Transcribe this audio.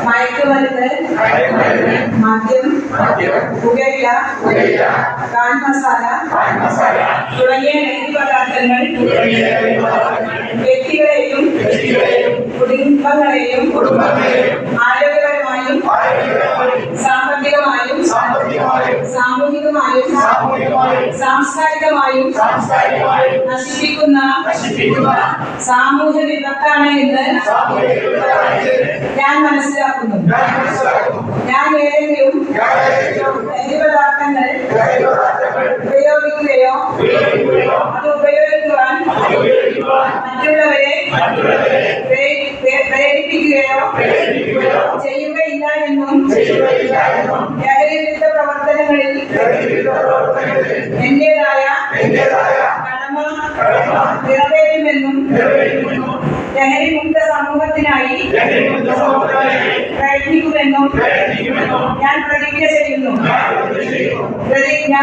മയക്കുമരുന്ന്, മദ്യം, പുകയില, പാൻ മസാല തുടങ്ങിയ ലഹരി പദാർത്ഥങ്ങൾ വ്യക്തികളെയും കുടുംബങ്ങളെയും ആരോഗ്യപരമായും സാമ്പത്തികമായും സാമൂഹികമായും സാംസ്കാരികമായും നശിപ്പിക്കുന്ന സാമൂഹ്യ വിപത്താണ് എന്ന് ഞാൻ മനസ്സിലാക്കുന്നു. ഞാൻ ഏതെങ്കിലും ലഹരി പദാർത്ഥങ്ങൾ ഉപയോഗിക്കുകയോ അത് ഉപയോഗിക്കുവാൻ മറ്റുള്ളവരെ പ്രേരിപ്പിക്കുകയോ ചെയ്യുകയില്ല എന്നും ലഹരി വിരുദ്ധ പ്രവർത്തനങ്ങളിൽ എന്റേതായ കടമ നിറവേറ്റുമെന്നും ലഹരി മുക്ത സമൂഹത്തിനായി പ്രയത്നിക്കുമെന്നും ഞാൻ പ്രതിജ്ഞ ചെയ്യുന്നു. പ്രതിജ്ഞ.